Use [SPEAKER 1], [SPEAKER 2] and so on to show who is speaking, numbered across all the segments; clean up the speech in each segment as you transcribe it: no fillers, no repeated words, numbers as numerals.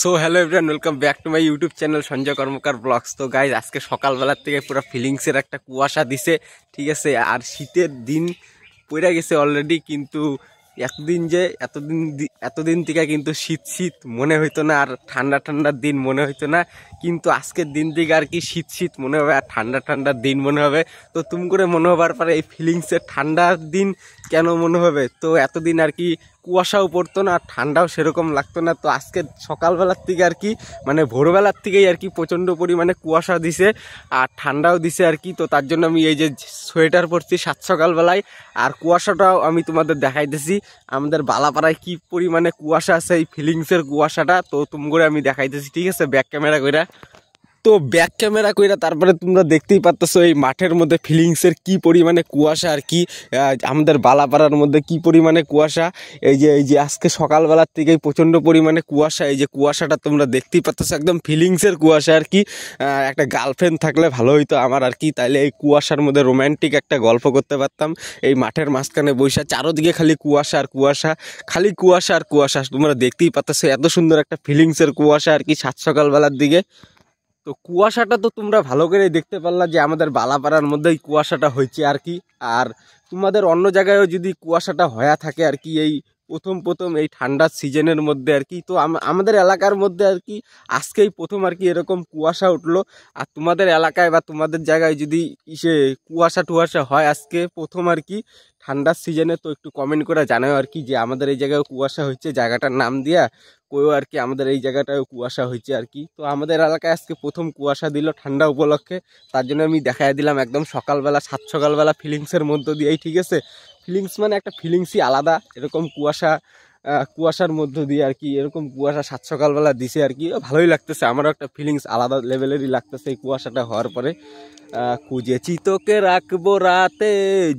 [SPEAKER 1] So hello everyone, welcome back to my YouTube channel Sanjay Karmakar vlogs. তো guys, আজকে সকালবেলার থেকে পুরো ফিলিংসের একটা কুয়াশা দিছে, ঠিক আছে। আর শীতের দিন পড়ে গেছে অলরেডি, কিন্তু এতদিন থেকে কিন্তু শীত শীত মনে হইতো না, আর ঠান্ডা ঠান্ডার দিন মনে হইতো না। কিন্তু আজকের দিন থেকে আর কি শীত শীত মনে হবে আর ঠান্ডা ঠান্ডার দিন মনে হবে। তো তুমি করে মনে হবার পরে এই ফিলিংসের ঠান্ডার দিন কেন মনে হবে? তো এতদিন আর কি কুয়াশাও পড়তো না আর ঠান্ডাও সেরকম লাগতো না। তো আজকে সকালবেলার থেকে আর কি মানে ভোরবেলার থেকেই আর কি প্রচণ্ড পরিমাণে কুয়াশা দিছে আর ঠান্ডাও দিছে আর কি। তো তার জন্য আমি এই যে সোয়েটার পরছি সাত সকালবেলায়, আর কুয়াশাটাও আমি তোমাদের দেখাইতেছি আমাদের বালাপাড়ায় কি পরিমাণে কুয়াশা আছে, এই ফিলিংসের কুয়াশাটা। তো তুমি করে আমি দেখাইতেছি, ঠিক আছে, ব্যাক ক্যামেরা কইরা। তো ব্যাক ক্যামেরা কইরা তারপরে তোমরা দেখতেই পাচ্ছো এই মাঠের মধ্যে ফিলিংসের কি পরিমাণে কুয়াশা আর কি, আমাদের বালাপাড়ার মধ্যে কি পরিমাণে কুয়াশা। এই যে আজকে সকালবেলার থেকেই প্রচণ্ড পরিমাণে কুয়াশা। এই যে কুয়াশাটা তোমরা দেখতেই পাচ্ছো, একদম ফিলিংসের কুয়াশা আর কি। একটা গার্লফ্রেন্ড থাকলে ভালো হইতো আমার আর কি, তাইলে এই কুয়াশার মধ্যে রোম্যান্টিক একটা গল্প করতে পারতাম। এই মাঠের মাঝখানে বৈশা, চারোদিকে খালি কুয়াশা আর কুয়াশা, খালি কুয়াশা আর কুয়াশা। তোমরা দেখতেই পাচ্ছো এত সুন্দর একটা ফিলিংসের কুয়াশা আর কি সাত সকালবেলার দিকে। তো কুয়াশাটা তো তোমরা ভালো করে দেখতে পারলা যে আমাদের বালাপাড়ার মধ্যেই কুয়াশাটা হয়েছে আর কি। আর তোমাদের অন্য জায়গায়ও যদি কুয়াশাটা হয়ে থাকে আর কি এই প্রথম এই ঠান্ডার সিজনের মধ্যে আর কি, তো আমাদের এলাকার মধ্যে আর কি আজকেই প্রথম আর কি এরকম কুয়াশা উঠলো। আর তোমাদের এলাকায় বা তোমাদের জায়গায় যদি কুয়াশা টুয়াশা হয় আজকে প্রথম আর কি ঠান্ডার সিজনে, তো একটু কমেন্ট করে জানাও আর কি যে আমাদের এই জায়গায় কুয়াশা হয়েছে, জায়গাটার নাম দিয়া কইও আর কি আমাদের এই জায়গাটায় কুয়াশা হয়েছে আর কি। তো আমাদের এলাকায় আজকে প্রথম কুয়াশা দিল ঠান্ডা উপলক্ষে, তার জন্য আমি দেখাই দিলাম একদম সকালবেলা সাত সকালবেলা ফিলিংসের মধ্য দিয়েই, ঠিক আছে। ফিলিংস মানে একটা ফিলিংসই আলাদা, এরকম কুয়াশার মধ্য দিয়ে আর কি এরকম কুয়াশা সাত সকালবেলা দিছে আর কি, ভালোই লাগতেছে। আমারও একটা ফিলিংস আলাদা লেভেলেরই লাগতেছে এই কুয়াশাটা হওয়ার পরে। খুঁজেছি তোকে রাখবো রাতে,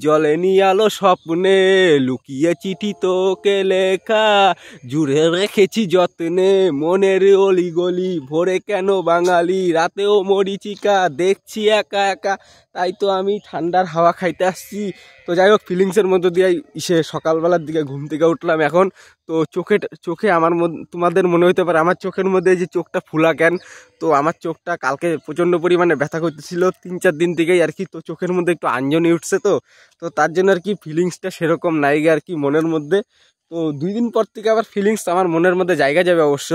[SPEAKER 1] জলেনি আলো স্বপ্নে, লুকিয়ে চিঠি তোকে লেখা, জুড়ে রেখেছি যত্নে, মনের অলি গলি ভরে কেন বাঙালি, রাতেও মরিচিকা দেখছি একা একা, তাই তো আমি ঠান্ডার হাওয়া খাইতে আসছি। তো যাই হোক, ফিলিংসের মধ্য দিয়ে সকালবেলার দিকে ঘুম থেকে উঠলাম এখন। তো চোখে আমার তোমাদের মনে হইতে পারে আমার চোখের মধ্যে যে চোখটা ফুলা কেন, তো আমার চোখটা কালকে প্রচণ্ড পরিমাণে ব্যথা করতেছিল 3-4 দিন থেকেই আর কি। তো চোখের মধ্যে একটু আঞ্জনি উঠছে, তো তার জন্য আর কি ফিলিংসটা সেরকম নাই গে আর কি মনের মধ্যে। তো 2 দিন পর থেকে আবার ফিলিংস আমার মনের মধ্যে জায়গা যাবে অবশ্য।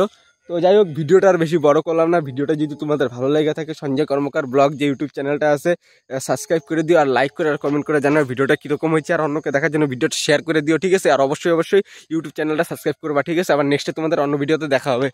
[SPEAKER 1] তো যাই হোক, ভিডিওটা আর বেশি বড় করলাম না। ভিডিওটা যদি তোমাদের ভালো লেগে থাকে সঞ্জয় কর্মকার ব্লগ যে ইউটিউব চ্যানেলটা আছে, সাবস্ক্রাইব করে দিও আর লাইক করে আর কমেন্ট করে জানাও ভিডিওটা কীরকম হয়েছে, আর অন্যকে দেখার জন্য ভিডিওটা শেয়ার করে দিও, ঠিক আছে। আর অবশ্যই ইউটিউব চ্যানেলটা সাবস্ক্রাইব করবা, ঠিক আছে। আবার নেক্সটে তোমাদের অন্য ভিডিওতে দেখা হবে।